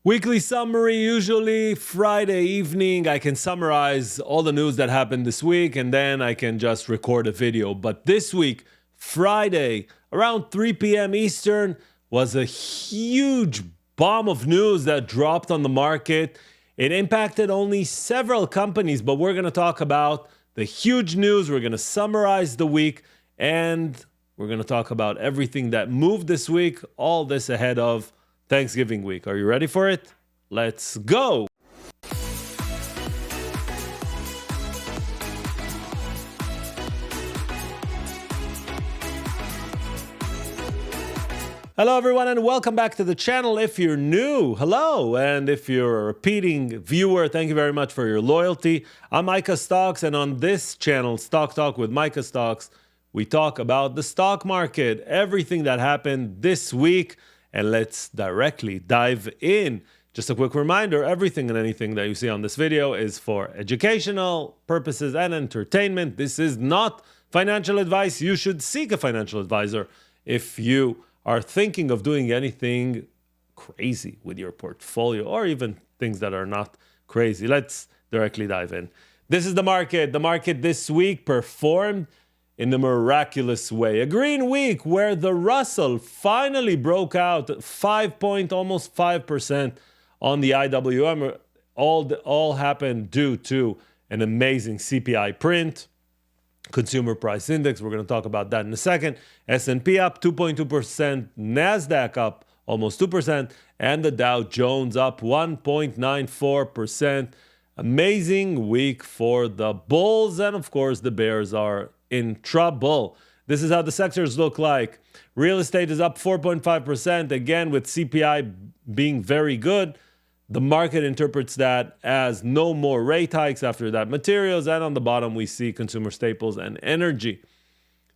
Weekly summary, usually Friday evening, I can summarize all the news that happened this week and then I can just record a video. But this week, Friday, around 3 p.m. Eastern, was a huge bomb of news that dropped on the market. It impacted only several companies, but we're going to talk about the huge news. We're going to summarize the week and we're going to talk about everything that moved this week, all this ahead of Thanksgiving week. Are you ready for it? Let's go! Hello everyone and welcome back to the channel. If you're new, hello. And if you're a repeating viewer, thank you very much for your loyalty. I'm Micha Stocks, and on this channel, Stock Talk with Micha Stocks, we talk about the stock market, everything that happened this week. And let's directly dive in. Just a quick reminder, everything and anything that you see on this video is for educational purposes and entertainment. This is not financial advice. You should seek a financial advisor if you are thinking of doing anything crazy with your portfolio or even things that are not crazy. Let's directly dive in. This is the market. The market this week performed in a miraculous way. A green week where the Russell finally broke out almost 5% on the IWM. All happened due to an amazing CPI print, consumer price index. We're going to talk about that in a second. S&P up 2.2%, NASDAQ up almost 2%, and the Dow Jones up 1.94%. Amazing week for the bulls, and of course the bears are in trouble. This is how the sectors look like. Real estate is up 4.5%. Again, with CPI being very good, the market interprets that as no more rate hikes after that. Materials, and on the bottom we see consumer staples and energy.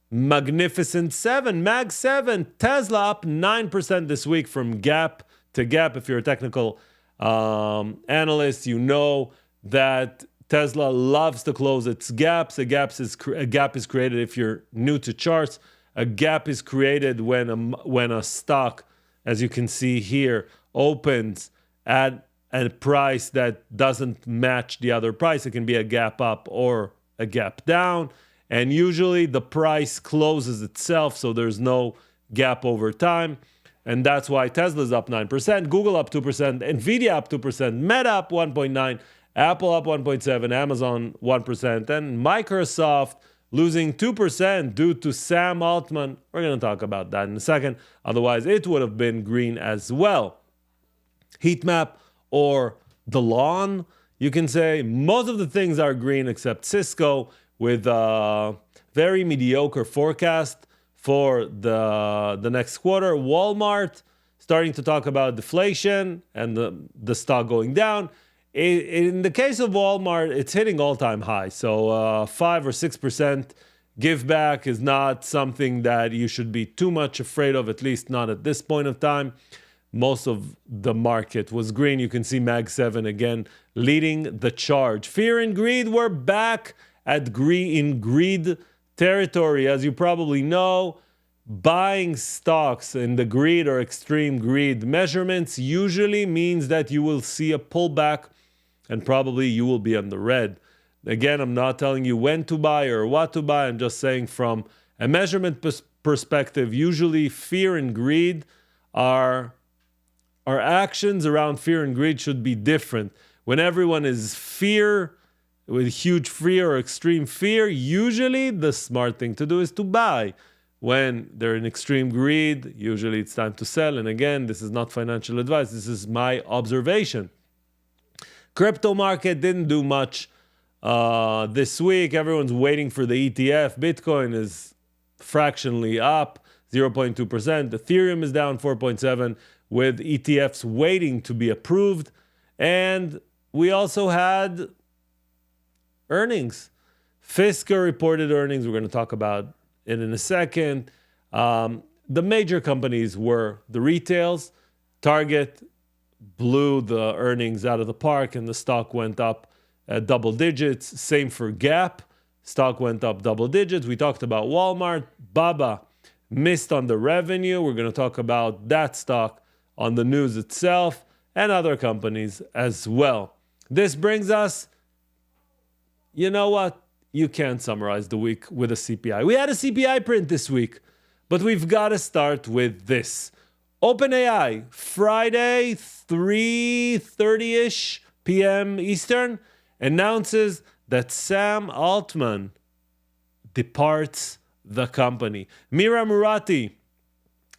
Magnificent 7, Mag 7, Tesla up 9% this week from gap to gap. If you're a technical analyst, you know that Tesla loves to close its gaps. A gap is created, if you're new to charts, a gap is created when a stock, as you can see here, opens at a price that doesn't match the other price. It can be a gap up or a gap down. And usually the price closes itself, so there's no gap over time. And that's why Tesla's up 9%, Google up 2%, Nvidia up 2%, Meta up 1.9%, Apple up 1.7%, Amazon 1%, and Microsoft losing 2% due to Sam Altman. We're going to talk about that in a second. Otherwise, it would have been green as well. Heat map, or the lawn, you can say. Most of the things are green except Cisco, with a very mediocre forecast for the next quarter. Walmart starting to talk about deflation and the stock going down. In the case of Walmart, it's hitting all-time high. So 5 or 6% give back is not something that you should be too much afraid of, at least not at this point of time. Most of the market was green. You can see Mag 7 again leading the charge. Fear and greed, we're back in greed territory. As you probably know, buying stocks in the greed or extreme greed measurements usually means that you will see a pullback and probably you will be on the red. Again, I'm not telling you when to buy or what to buy. I'm just saying from a measurement perspective, usually fear and greed our actions around fear and greed should be different. When everyone is with huge fear or extreme fear, usually the smart thing to do is to buy. When they're in extreme greed, usually it's time to sell. And again, this is not financial advice. This is my observation. Crypto market didn't do much this week. Everyone's waiting for the ETF. Bitcoin is fractionally up 0.2%. Ethereum is down 4.7%, with ETFs waiting to be approved. And we also had earnings. Fisker reported earnings. We're going to talk about it in a second. The major companies were the retails. Target blew the earnings out of the park and the stock went up double digits. Same for Gap. Stock went up double digits. We talked about Walmart. Baba missed on the revenue. We're going to talk about that stock on the news itself. and other companies as well. This brings us, you know what? You can't summarize the week with a CPI. We had a CPI print this week, but we've got to start with this. OpenAI, Friday, 3:30-ish p.m. Eastern, announces that Sam Altman departs the company. Mira Murati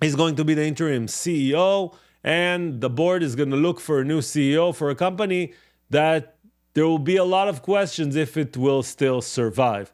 is going to be the interim CEO, and the board is going to look for a new CEO for a company that there will be a lot of questions if it will still survive.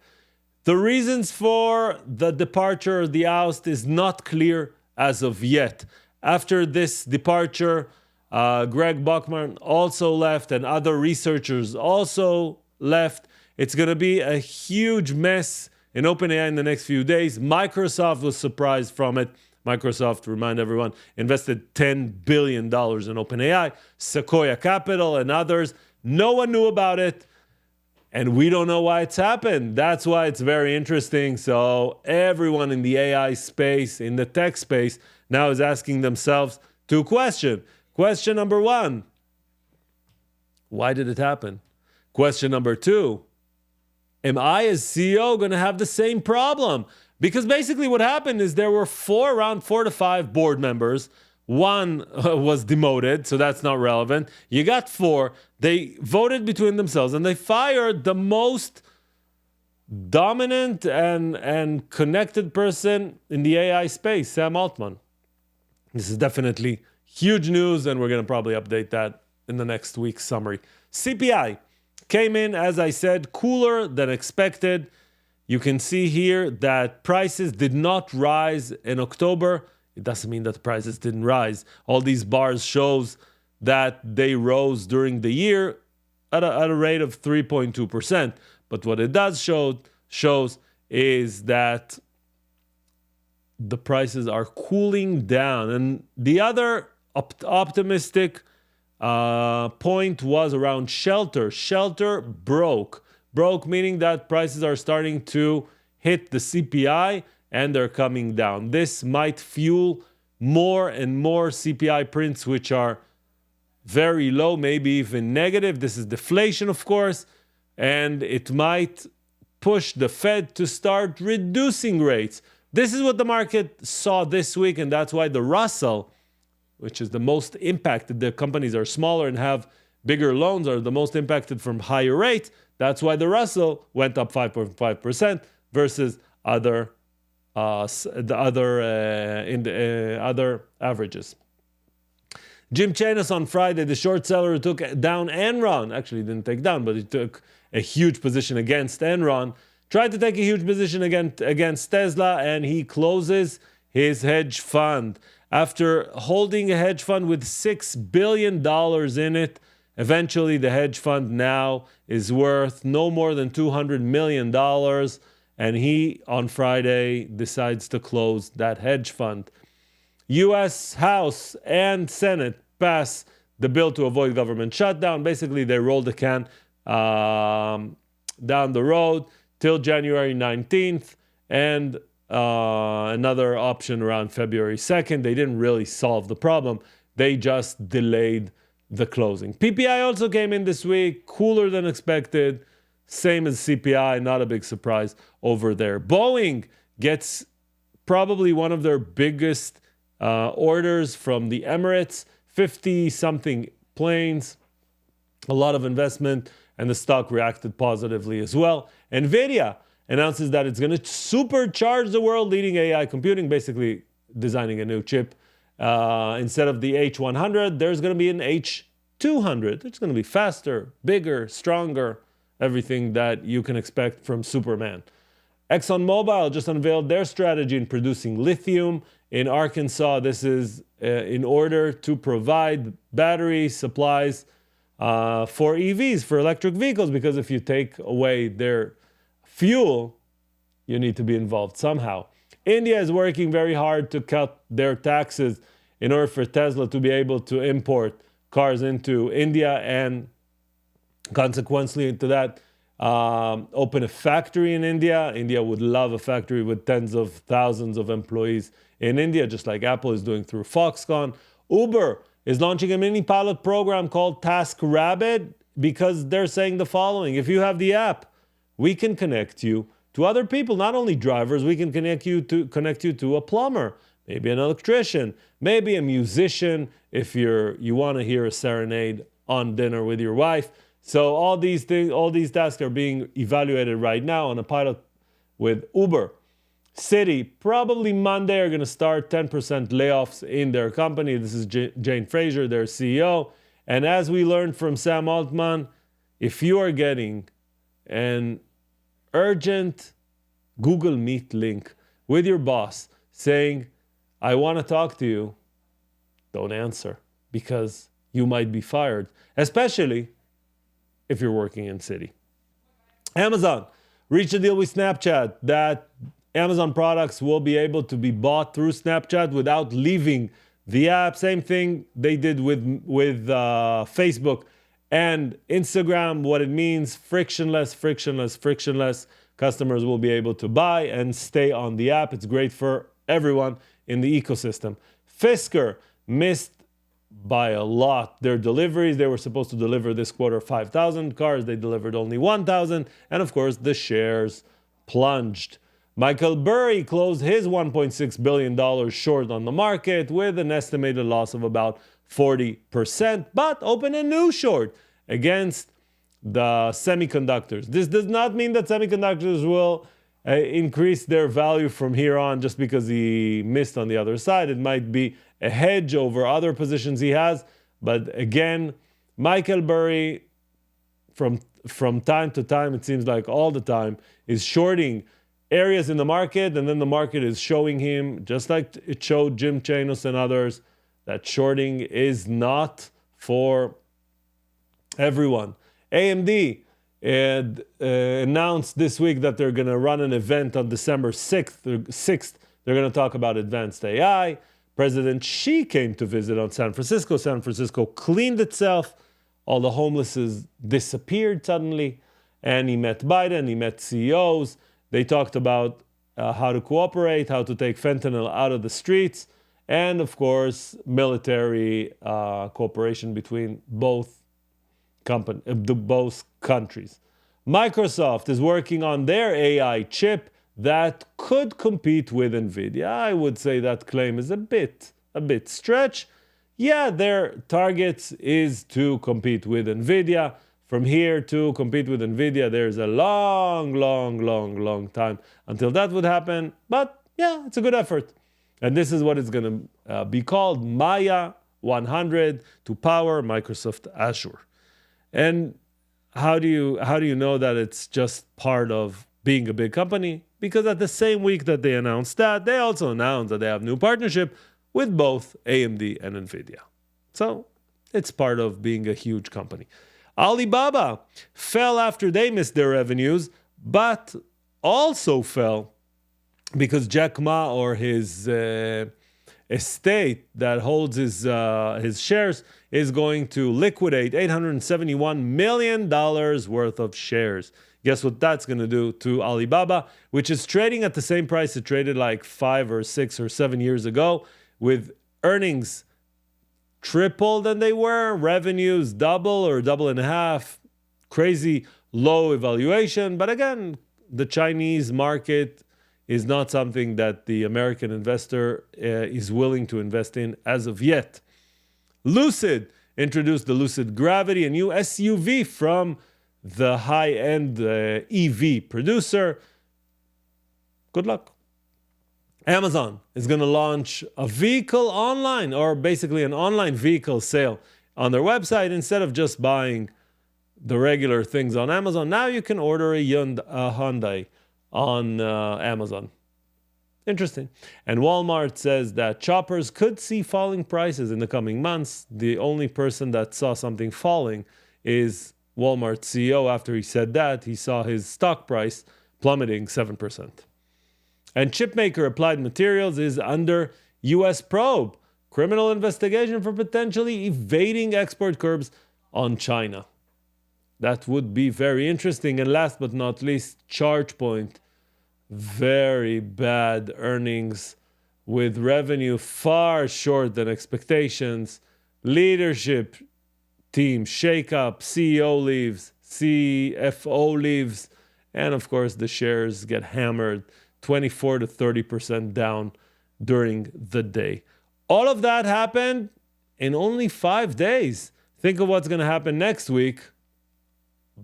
The reasons for the departure, the oust, is not clear as of yet. After this departure, Greg Buckman also left and other researchers also left. It's going to be a huge mess in OpenAI in the next few days. Microsoft was surprised from it. Microsoft, remind everyone, invested $10 billion in OpenAI. Sequoia Capital and others. No one knew about it, and we don't know why it's happened. That's why it's very interesting. So everyone in the AI space, in the tech space, now is asking themselves two questions. Question number one, why did it happen? Question number two, am I as CEO going to have the same problem? Because basically what happened is there were around 4 to 5 board members. One was demoted, so that's not relevant. You got 4. They voted between themselves, and they fired the most dominant and connected person in the AI space, Sam Altman. This is definitely huge news, and we're going to probably update that in the next week's summary. CPI came in, as I said, cooler than expected. You can see here that prices did not rise in October. It doesn't mean that the prices didn't rise. All these bars shows that they rose during the year at a rate of 3.2%. But what it does shows is that the prices are cooling down. And the other optimistic point was around shelter. Shelter broke. Broke meaning that prices are starting to hit the CPI and they're coming down. This might fuel more and more CPI prints, which are very low, maybe even negative. This is deflation, of course, and it might push the Fed to start reducing rates. This is what the market saw this week, and that's why the Russell, which is the most impacted, the companies are smaller and have bigger loans, are the most impacted from higher rates. That's why the Russell went up 5.5% versus other averages. Jim Chanos on Friday, the short seller who took down Enron, actually didn't take down, but he took a huge position against Enron, tried to take a huge position against Tesla, and he closes his hedge fund. After holding a hedge fund with $6 billion in it, eventually the hedge fund now is worth no more than $200 million. And he, on Friday, decides to close that hedge fund. U.S. House and Senate pass the bill to avoid government shutdown. Basically, they rolled the can down the road till January 19th and another option around February 2nd. They didn't really solve the problem. They just delayed the closing. PPI also came in this week, cooler than expected. Same as CPI, not a big surprise over there. Boeing gets probably one of their biggest orders from the Emirates, 50-something planes, a lot of investment, and the stock reacted positively as well. NVIDIA announces that it's going to supercharge the world-leading AI computing, basically designing a new chip. Instead of the H100, there's going to be an H200. It's going to be faster, bigger, stronger, everything that you can expect from Superman. ExxonMobil just unveiled their strategy in producing lithium in Arkansas. This is in order to provide battery supplies for EVs, for electric vehicles, because if you take away their fuel, you need to be involved somehow. India is working very hard to cut their taxes in order for Tesla to be able to import cars into India and consequently into that, open a factory in India. India would love a factory with tens of thousands of employees in India, just like Apple is doing through Foxconn. Uber is launching a mini pilot program called TaskRabbit because they're saying the following. If you have the app, we can connect you to other people, not only drivers. We can connect you to a plumber, maybe an electrician, maybe a musician if you want to hear a serenade on dinner with your wife. So all these tasks are being evaluated right now on a pilot with Uber. City, probably Monday, are going to start 10% layoffs in their company. This is Jane Fraser, their CEO. And as we learned from Sam Altman, if you are getting an urgent Google Meet link with your boss saying, I want to talk to you, don't answer, because you might be fired, especially if you're working in City. Amazon reached a deal with Snapchat that Amazon products will be able to be bought through Snapchat without leaving the app. Same thing they did with Facebook and Instagram. What it means, frictionless. Customers will be able to buy and stay on the app. It's great for everyone in the ecosystem. Fisker missed by a lot their deliveries. They were supposed to deliver this quarter 5,000 cars. They delivered only 1,000. And of course, the shares plunged. Michael Burry closed his $1.6 billion short on the market with an estimated loss of about 40%, but opened a new short against the semiconductors. This does not mean that semiconductors will increase their value from here on just because he missed on the other side. It might be a hedge over other positions he has. But again, Michael Burry, from time to time, it seems like all the time, is shorting areas in the market, and then the market is showing him, just like it showed Jim Chanos and others, that shorting is not for everyone. AMD announced this week that they're going to run an event on December 6th. They're going to talk about advanced AI. President Xi came to visit on San Francisco. San Francisco cleaned itself. All the homeless disappeared suddenly. And he met Biden, he met CEOs. They talked about how to cooperate, how to take fentanyl out of the streets, and of course, military cooperation between both countries. Microsoft is working on their AI chip that could compete with NVIDIA. I would say that claim is a bit stretch. Yeah, their targets is to compete with NVIDIA. From here to compete with NVIDIA, there's a long time until that would happen. But yeah, it's a good effort. And this is what it's going to be called, Maya 100, to power Microsoft Azure. And how do you know that it's just part of being a big company? Because at the same week that they announced that, they also announced that they have new partnership with both AMD and NVIDIA. So it's part of being a huge company. Alibaba fell after they missed their revenues, but also fell because Jack Ma, or his estate that holds his shares, is going to liquidate $871 million worth of shares. Guess what that's going to do to Alibaba, which is trading at the same price it traded like 5 or 6 or 7 years ago, with earnings triple than they were, revenues double or double and a half, crazy low evaluation. But again, the Chinese market is not something that the American investor is willing to invest in as of yet. Lucid introduced the Lucid Gravity, a new SUV from the high-end EV producer. Good luck. Amazon is going to launch a vehicle online, or basically an online vehicle sale on their website. Instead of just buying the regular things on Amazon, now you can order a Hyundai on Amazon. Interesting. And Walmart says that shoppers could see falling prices in the coming months. The only person that saw something falling is Walmart's CEO. After he said that, he saw his stock price plummeting 7%. And chipmaker Applied Materials is under U.S. probe, criminal investigation for potentially evading export curbs on China. That would be very interesting. And last but not least, ChargePoint. Very bad earnings with revenue far short than expectations. leadership team shakeup, CEO leaves, CFO leaves, and of course the shares get hammered 24 to 30% down during the day. All of that happened in only 5 days. Think of what's going to happen next week.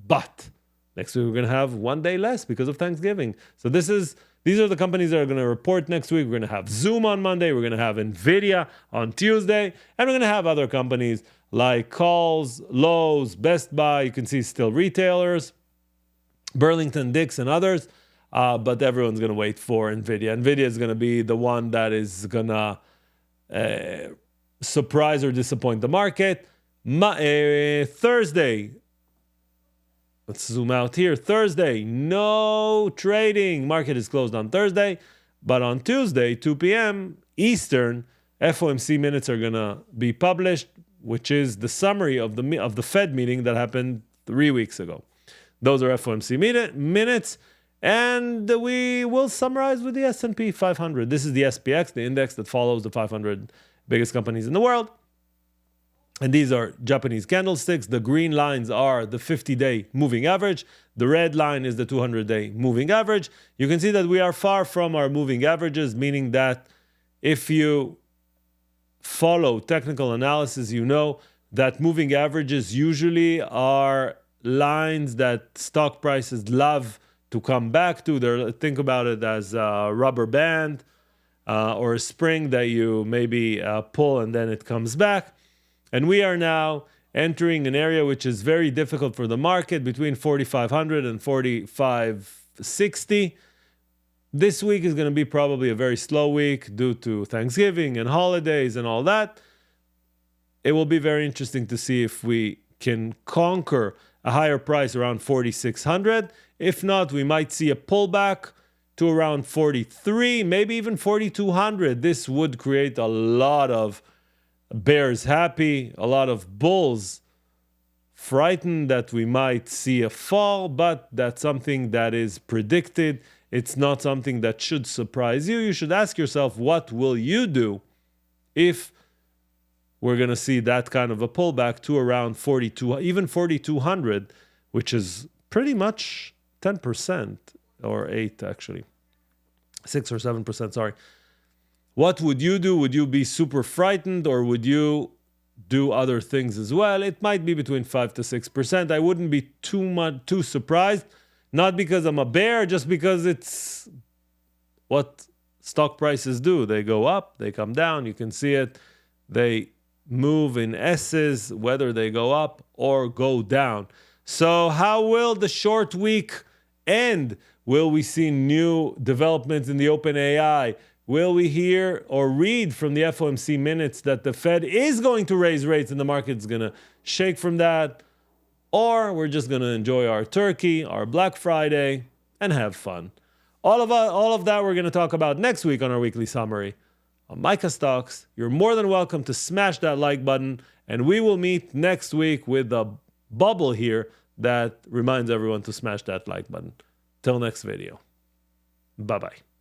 But next week we're going to have 1 day less because of Thanksgiving. So these are the companies that are going to report next week. We're going to have Zoom on Monday. We're going to have Nvidia on Tuesday. And we're going to have other companies like Kohl's, Lowe's, Best Buy. You can see still retailers, Burlington, Dix, and others. But everyone's going to wait for Nvidia. Nvidia is going to be the one that is going to surprise or disappoint the market. Thursday, let's zoom out here. Thursday, no trading. Market is closed on Thursday. But on Tuesday, 2 p.m. Eastern, FOMC minutes are going to be published, which is the summary of the Fed meeting that happened 3 weeks ago. Those are FOMC minutes. And we will summarize with the S&P 500. This is the SPX, the index that follows the 500 biggest companies in the world. And these are Japanese candlesticks. The green lines are the 50-day moving average. The red line is the 200-day moving average. You can see that we are far from our moving averages, meaning that if you follow technical analysis, you know that moving averages usually are lines that stock prices love to come back to. Think about it as a rubber band or a spring that you maybe pull and then it comes back. And we are now entering an area which is very difficult for the market, between 4,500 and 4,560. This week is going to be probably a very slow week due to Thanksgiving and holidays and all that. It will be very interesting to see if we can conquer a higher price around 4,600. If not, we might see a pullback to around 43, maybe even 4,200. This would create a lot of bears happy, a lot of bulls frightened that we might see a fall, but that's something that is predicted. It's not something that should surprise you. You should ask yourself, what will you do if we're going to see that kind of a pullback to around 42, even 4,200, which is pretty much 10% or 8 actually, 6 or 7%, sorry. What would you do? Would you be super frightened or would you do other things as well? It might be between 5 to 6%. I wouldn't be too surprised, not because I'm a bear, just because it's what stock prices do. They go up, they come down, you can see it. They move in S's, whether they go up or go down. So how will the short week end? Will we see new developments in the OpenAI? Will we hear or read from the FOMC minutes that the Fed is going to raise rates and the market's going to shake from that? Or we're just going to enjoy our turkey, our Black Friday, and have fun. All of that we're going to talk about next week on our weekly summary. On Micha Stocks, you're more than welcome to smash that like button, and we will meet next week with a bubble here that reminds everyone to smash that like button. Till next video. Bye-bye.